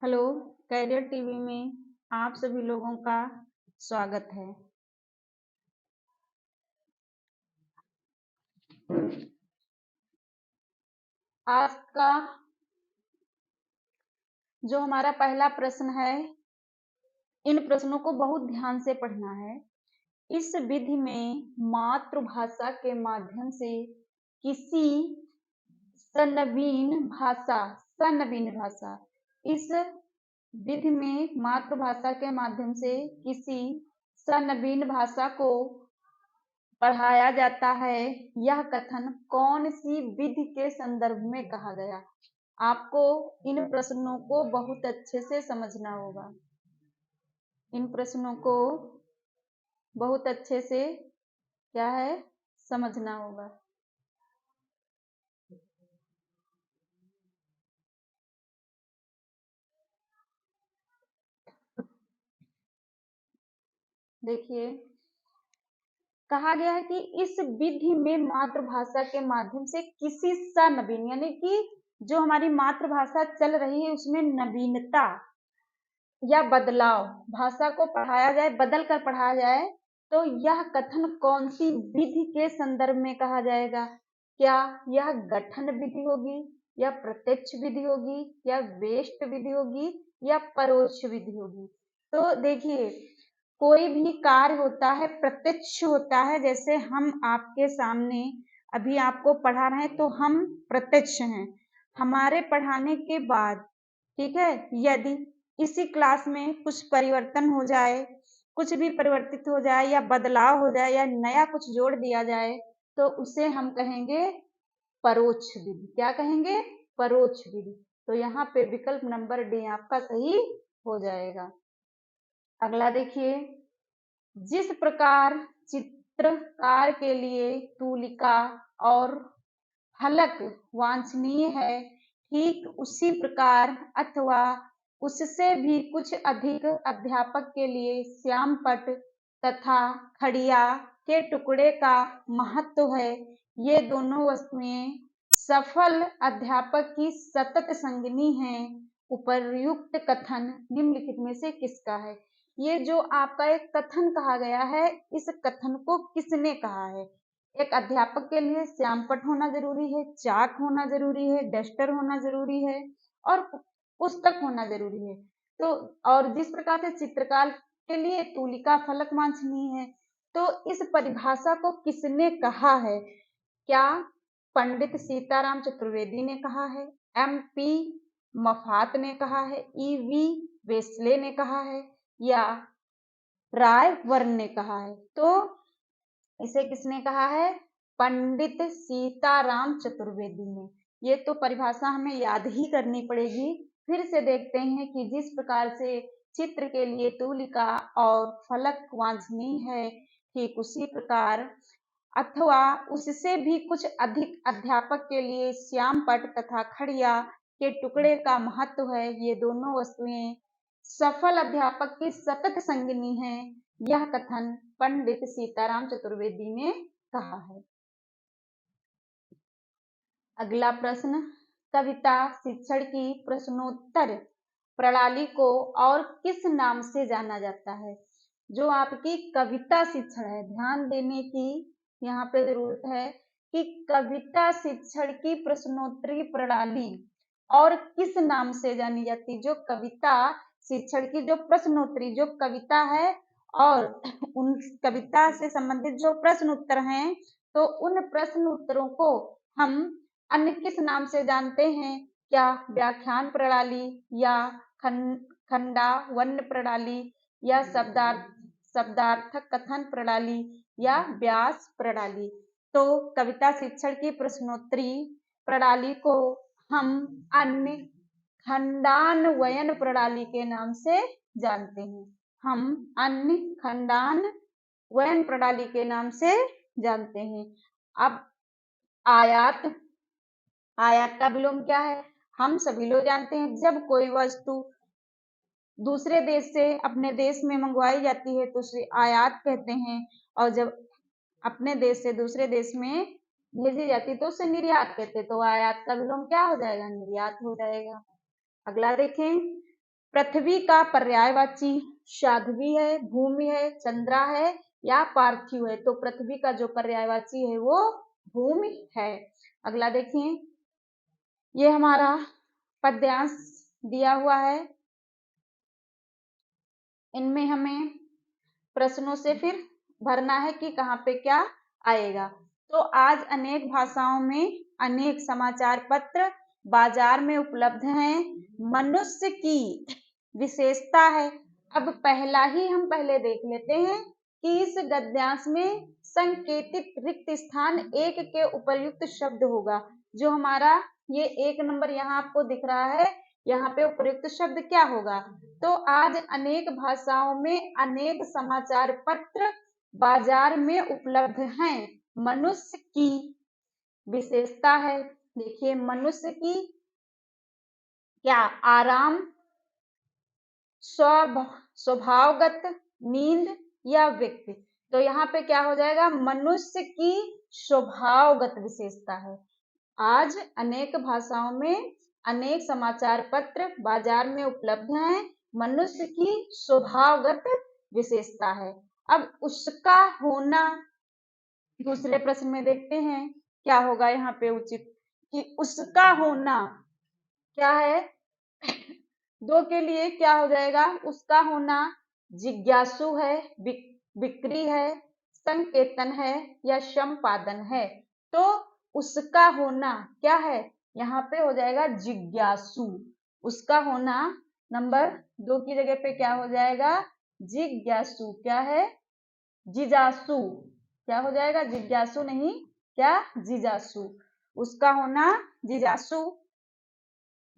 Hello, career TV में आप सभी लोगों का स्वागत है। आज का जो हमारा पहला प्रश्न है, इन प्रश्नों को बहुत ध्यान से पढ़ना है। इस विधि में मातृभाषा के माध्यम से किसी सनवीन भाषा इस विधि में मातृभाषा के माध्यम से किसी सनवीन भाषा को पढ़ाया जाता है। यह कथन कौन सी विधि के संदर्भ में कहा गया? आपको इन प्रश्नों को बहुत अच्छे से समझना होगा। इन प्रश्नों को बहुत अच्छे से क्या है समझना होगा। देखिए, कहा गया है कि इस विधि में मातृभाषा के माध्यम से किसी सनवीन यानी कि जो हमारी मातृभाषा चल रही है उसमें नवीनता या बदलाव भाषा को पढ़ाया जाए, बदल कर पढ़ाया जाए, तो यह कथन कौन सी विधि के संदर्भ में कहा जाएगा? क्या यह गठन विधि होगी, या प्रत्यक्ष विधि होगी, या वेष्ट विधि होगी, या परोक्ष विधि होगी? तो देखिए, कोई भी कार्य होता है प्रत्यक्ष होता है। जैसे हम आपके सामने अभी आपको पढ़ा रहे हैं तो हम प्रत्यक्ष हैं। हमारे पढ़ाने के बाद, ठीक है, यदि इसी क्लास में कुछ परिवर्तन हो जाए, कुछ भी परिवर्तित हो जाए या बदलाव हो जाए या नया कुछ जोड़ दिया जाए, तो उसे हम कहेंगे परोक्ष विधि। क्या कहेंगे? परोक्ष विधि। तो यहाँ पे विकल्प नंबर डी आपका सही हो जाएगा। अगला देखिए, जिस प्रकार चित्रकार के लिए तूलिका और फलक वांछनीय है, ठीक उसी प्रकार अथवा उससे भी कुछ अधिक अध्यापक के लिए श्यामपट्ट तथा खड़िया के टुकड़े का महत्व है। ये दोनों वस्तुएं सफल अध्यापक की सतत संगिनी हैं। उपर्युक्त कथन निम्नलिखित में से किसका है? ये जो आपका एक कथन कहा गया है, इस कथन को किसने कहा है? एक अध्यापक के लिए श्यामपट्ट होना जरूरी है, चाक होना जरूरी है, डस्टर होना जरूरी है और पुस्तक होना जरूरी है। तो और जिस प्रकार से चित्रकार के लिए तूलिका फलक वांछनीय है, तो इस परिभाषा को किसने कहा है? क्या पंडित सीताराम चतुर्वेदी ने कहा है, MP मफात ने कहा है, EV वेस्ले ने कहा है, या राय वर्ण ने कहा है? तो इसे किसने कहा है? पंडित सीताराम चतुर्वेदी ने। ये तो परिभाषा हमें याद ही करनी पड़ेगी। फिर से देखते हैं कि जिस प्रकार से चित्र के लिए तूलिका और फलक वांछनीय है, ठीक उसी प्रकार अथवा उससे भी कुछ अधिक अध्यापक के लिए श्यामपट्ट तथा खड़िया के टुकड़े का महत्व है। ये दोनों वस्तुएं सफल अध्यापक की सतत संगिनी है। यह कथन पंडित सीताराम चतुर्वेदी ने कहा है। अगला प्रश्न, कविता शिक्षण की प्रश्नोत्तर प्रणाली को और किस नाम से जाना जाता है? जो आपकी कविता शिक्षण है, ध्यान देने की यहाँ पे जरूरत है कि कविता शिक्षण की प्रश्नोत्तरी प्रणाली और किस नाम से जानी जाती है? जो कविता शिक्षण की जो प्रश्नोत्तरी जो कविता है और उन कविता से संबंधित जो प्रश्न उत्तर हैं, तो उन प्रश्न उत्तरों को हम अन्य किस नाम से जानते हैं? क्या व्याख्यान प्रणाली, या खंडावन्न प्रणाली, या शब्दार्थक कथन प्रणाली, या व्यास प्रणाली? तो कविता शिक्षण की प्रश्नोत्तरी प्रणाली को हम अन्य खंडान्वयन प्रणाली के नाम से जानते हैं। हम अन्य खंडान्वयन प्रणाली के नाम से जानते हैं। अब आयात का विलोम क्या है? हम सभी लोग जानते हैं, जब कोई वस्तु दूसरे देश से अपने देश में मंगवाई जाती है तो उसे आयात कहते हैं, और जब अपने देश से दूसरे देश में भेजी जाती है तो उसे निर्यात कहते हैं। तो आयात का विलोम क्या हो जाएगा? निर्यात हो जाएगा। अगला देखें, पृथ्वी का पर्यायवाची साध्वी है, भूमि है, चंद्रा है या पार्थिव है। तो पृथ्वी का जो पर्यायवाची है वो भूमि है। अगला देखिए, ये हमारा पद्यांश दिया हुआ है, इनमें हमें प्रश्नों से फिर भरना है कि कहाँ पे क्या आएगा। तो आज अनेक भाषाओं में अनेक समाचार पत्र बाजार में उपलब्ध हैं। मनुष्य की विशेषता है। अब पहला ही हम पहले देख लेते हैं कि इस गद्यांश में संकेतित रिक्त स्थान एक के उपर्युक्त शब्द होगा। जो हमारा ये 1 नंबर यहाँ आपको दिख रहा है, यहाँ पे उपयुक्त शब्द क्या होगा। तो आज अनेक भाषाओं में अनेक समाचार पत्र बाजार में उपलब्ध हैं। मनुष्य की विशेषता है। देखिए, मनुष्य की क्या, आराम, स्वभावगत, नींद या व्यक्ति। तो यहाँ पे क्या हो जाएगा, मनुष्य की स्वभावगत विशेषता है। आज अनेक भाषाओं में अनेक समाचार पत्र बाजार में उपलब्ध हैं। मनुष्य की स्वभावगत विशेषता है। अब उसका होना, दूसरे प्रश्न में देखते हैं क्या होगा यहाँ पे उचित, कि उसका होना क्या है। 2 के लिए क्या हो जाएगा, उसका होना जिज्ञासु है, बिक्री है, संकेतन है या संपादन है। तो उसका होना क्या है, यहाँ पे हो जाएगा जिज्ञासु। उसका होना नंबर 2 की जगह पे क्या हो जाएगा, जिज्ञासु। क्या है, जिजासु। क्या हो जाएगा, जिज्ञासु नहीं, क्या, जिजासु। उसका होना जिजासु,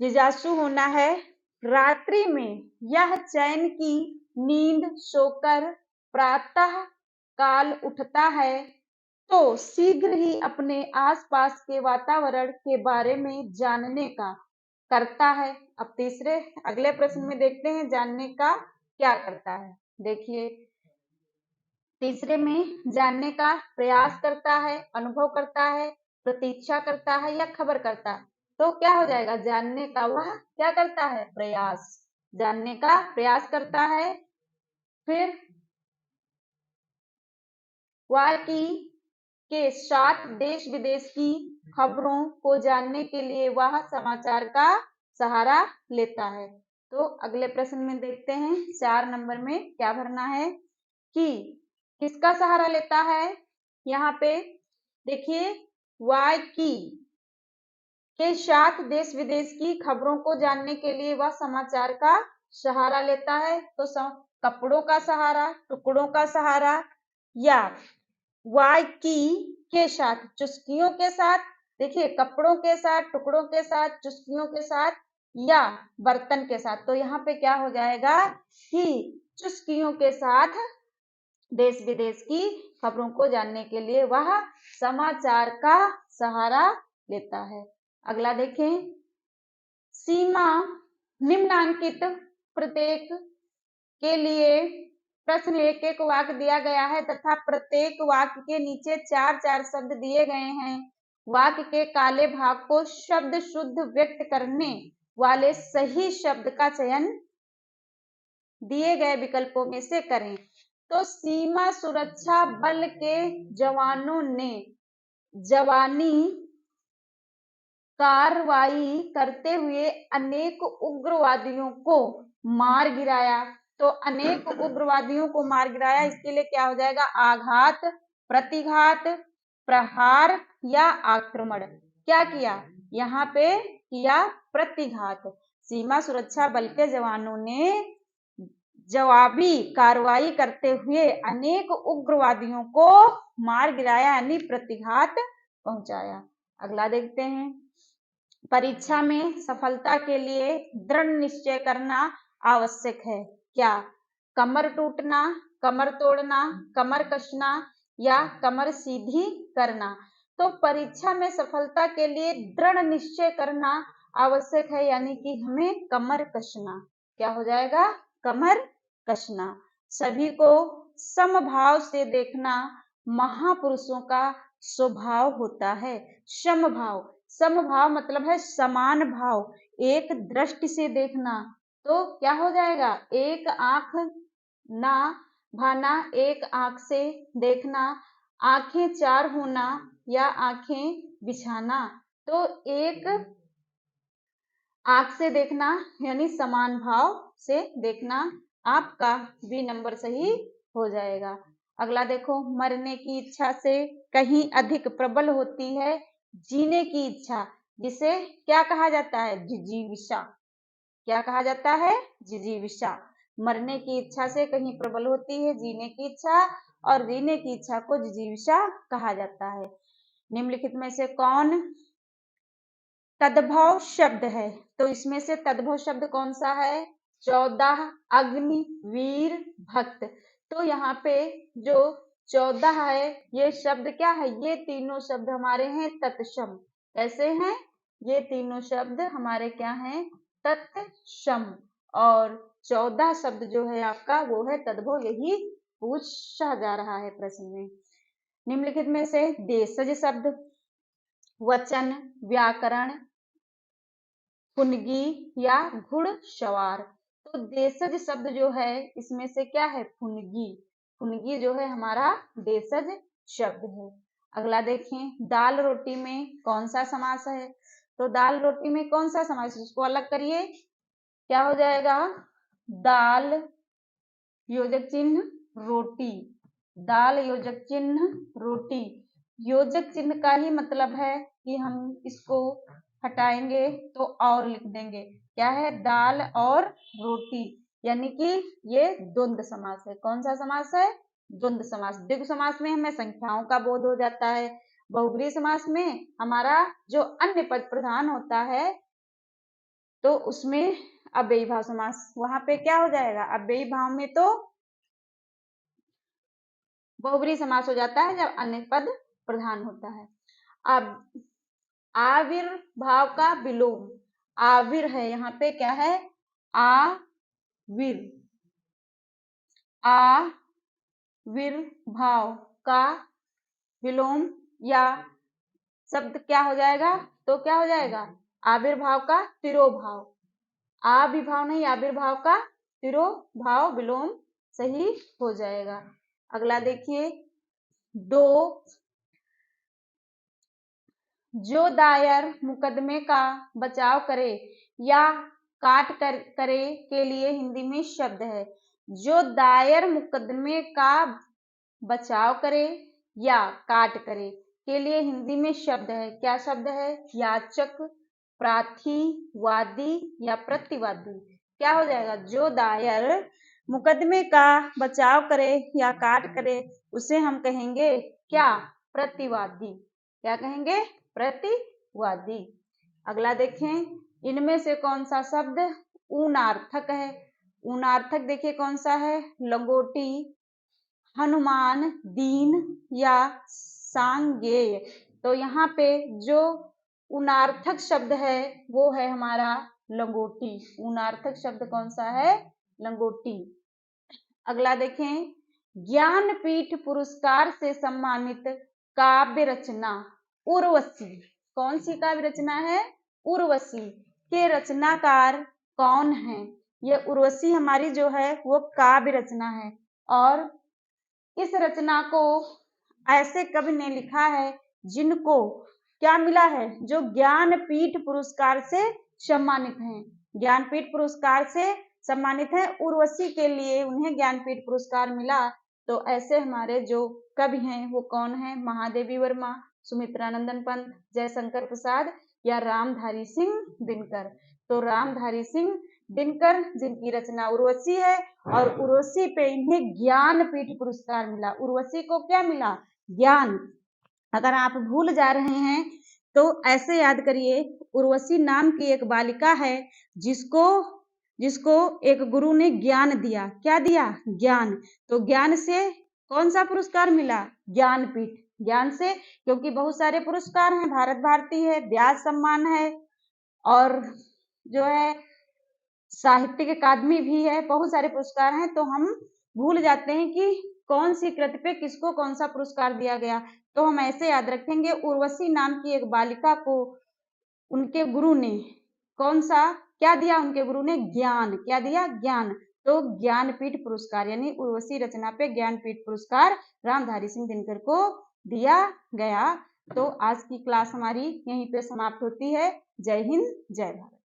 जिजासु होना है। रात्रि में यह चैन की नींद सोकर प्रातः काल उठता है तो शीघ्र ही अपने आसपास के वातावरण के बारे में जानने का करता है। अब अगले प्रश्न में देखते हैं जानने का क्या करता है। देखिए, तीसरे में जानने का प्रयास करता है, अनुभव करता है, प्रतीक्षा करता है या खबर करता है। तो क्या हो जाएगा, जानने का वह क्या करता है, प्रयास। जानने का प्रयास करता है। फिर वह के साथ देश विदेश की खबरों को जानने के लिए वह समाचार का सहारा लेता है। तो अगले प्रश्न में देखते हैं 4 नंबर में क्या भरना है कि किसका सहारा लेता है। यहाँ पे देखिए, वाई के साथ देश विदेश की खबरों को जानने के लिए वह समाचार का सहारा लेता है। तो कपड़ों का सहारा, टुकड़ों का सहारा या वाई के साथ चुस्कियों के साथ। देखिए, कपड़ों के साथ, टुकड़ों के साथ, चुस्कियों के साथ या बर्तन के साथ। तो यहाँ पे क्या हो जाएगा कि चुस्कियों के साथ देश विदेश की खबरों को जानने के लिए वह समाचार का सहारा लेता है। अगला देखें, सीमा निम्नांकित प्रत्येक के लिए प्रश्न एक एक वाक्य दिया गया है तथा प्रत्येक वाक्य के नीचे 4-4 शब्द दिए गए हैं। वाक्य के काले भाग को शब्द शुद्ध व्यक्त करने वाले सही शब्द का चयन दिए गए विकल्पों में से करें। तो सीमा सुरक्षा बल के जवानों ने जवानी कार्रवाई करते हुए अनेक उग्रवादियों को मार गिराया। तो अनेक उग्रवादियों को मार गिराया, इसके लिए क्या हो जाएगा, आघात, प्रतिघात, प्रहार या आक्रमण। क्या किया, यहाँ पे किया प्रतिघात। सीमा सुरक्षा बल के जवानों ने जवाबी कार्रवाई करते हुए अनेक उग्रवादियों को मार गिराया यानी प्रतिघात पहुंचाया। अगला देखते हैं, परीक्षा में सफलता के लिए दृढ़ निश्चय करना आवश्यक है। क्या, कमर टूटना, कमर तोड़ना, कमर कसना या कमर सीधी करना। तो परीक्षा में सफलता के लिए दृढ़ निश्चय करना आवश्यक है, यानी कि हमें कमर कसना। क्या हो जाएगा, कमर कसना। सभी को समभाव से देखना महापुरुषों का स्वभाव होता है। समभाव, समभाव मतलब है समान भाव, एक दृष्टि से देखना, तो क्या हो जाएगा, एक आंख ना भाना, एक आंख से देखना, आंखें चार होना या आंखें बिछाना। तो एक आंख से देखना यानी समान भाव से देखना, आपका बी नंबर सही हो जाएगा। अगला देखो, मरने की इच्छा से कहीं अधिक प्रबल होती है जीने की इच्छा, जिसे क्या कहा जाता है, जिजीविषा। क्या कहा जाता है, जिजीविषा। मरने की इच्छा से कहीं प्रबल होती है जीने की इच्छा, और जीने की इच्छा को जिजीविषा कहा जाता है। निम्नलिखित में से कौन तद्भव शब्द है, तो इसमें से तद्भव शब्द कौन सा है, 14, अग्नि, वीर, भक्त। तो यहाँ पे जो 14 है ये शब्द क्या है, ये तीनों शब्द हमारे हैं तत्सम। कैसे हैं, ये तीनों शब्द हमारे क्या हैं, तत्सम। और 14 शब्द जो है आपका वो है तद्भव, यही पूछा जा रहा है प्रश्न में। निम्नलिखित में से देशज शब्द, वचन, व्याकरण, फुनगी या घुड़सवार। तो देशज शब्द जो है इसमें से क्या है, फुनगी। फुनगी जो है हमारा देशज शब्द है। अगला देखें, दाल रोटी में कौन सा समास है, तो दाल रोटी में कौन सा समास, उसको अलग करिए, क्या हो जाएगा, दाल योजक चिन्ह रोटी, दाल योजक चिन्ह रोटी। योजक चिन्ह का ही मतलब है कि हम इसको हटाएंगे तो और लिख देंगे, क्या है, दाल और रोटी, यानी कि ये द्वंद्व समास है। कौन सा समास है, द्वंद्व समास। द्विगु समास में हमें संख्याओं का बोध हो जाता है, बहुब्रीहि समास में हमारा जो अन्य पद प्रधान होता है तो उसमें अव्ययी भाव समास, वहां पे क्या हो जाएगा, अव्ययी भाव में तो बहुब्रीहि समास हो जाता है जब अन्य पद प्रधान होता है। अब आविर्भाव का विलोम, आविर है यहाँ पे क्या है, आविर, आविर्भाव का विलोम या शब्द क्या हो जाएगा, तो क्या हो जाएगा, आविर्भाव का तिरोभाव। आविर्भाव नहीं, आविर्भाव का तिरोभाव विलोम सही हो जाएगा। अगला देखिए, दो, जो दायर मुकदमे का बचाव करे या काट करे के लिए हिंदी में शब्द है। जो दायर मुकदमे का बचाव करे या काट करे के लिए हिंदी में शब्द है, क्या शब्द है, याचक, प्रार्थी, वादी या प्रतिवादी। क्या हो जाएगा, जो दायर मुकदमे का बचाव करे या काट करे उसे हम कहेंगे क्या, प्रतिवादी। क्या कहेंगे, प्रतिवादी। अगला देखें, इनमें से कौन सा शब्द ऊनार्थक है, ऊनार्थक देखिए कौन सा है, लंगोटी, हनुमान, दीन या सांगेय। तो यहाँ पे जो ऊनार्थक शब्द है वो है हमारा लंगोटी। ऊनार्थक शब्द कौन सा है, लंगोटी। अगला देखें, ज्ञानपीठ पुरस्कार से सम्मानित काव्य रचना उर्वशी। कौन सी काव्य रचना है, उर्वशी के रचनाकार कौन है। ये उर्वशी हमारी जो है वो काव्य रचना है, और इस रचना को ऐसे कवि ने लिखा है जिनको क्या मिला है, जो ज्ञानपीठ पुरस्कार से सम्मानित हैं, ज्ञानपीठ पुरस्कार से सम्मानित है। उर्वशी के लिए उन्हें ज्ञानपीठ पुरस्कार मिला। तो ऐसे हमारे जो कवि हैं वो कौन है, महादेवी वर्मा, सुमित्रानंदन पंत, जयशंकर प्रसाद या रामधारी सिंह दिनकर। तो रामधारी सिंह दिनकर जिनकी रचना उर्वशी है, और उर्वशी पे इन्हें ज्ञानपीठ पुरस्कार मिला। उर्वशी को क्या मिला, ज्ञान। अगर आप भूल जा रहे हैं तो ऐसे याद करिए, उर्वशी नाम की एक बालिका है जिसको जिसको एक गुरु ने ज्ञान दिया। क्या दिया, ज्ञान। तो ज्ञान से कौन सा पुरस्कार मिला, ज्ञानपीठ। ज्ञान से, क्योंकि बहुत सारे पुरस्कार हैं, भारत भारती है, व्यास सम्मान है, और जो है साहित्यिक अकादमी भी है, बहुत सारे पुरस्कार हैं। तो हम भूल जाते हैं कि कौन सी कृति पे किसको कौन सा पुरस्कार दिया गया। तो हम ऐसे याद रखेंगे, उर्वशी नाम की एक बालिका को उनके गुरु ने कौन सा क्या दिया उनके गुरु ने? ज्ञान। क्या दिया? ज्ञान। तो ज्ञानपीठ पुरस्कार यानी उर्वशी रचना पे ज्ञानपीठ पुरस्कार रामधारी सिंह दिनकर को दिया गया। तो आज की क्लास हमारी यहीं पे समाप्त होती है। जय हिंद, जय भारत।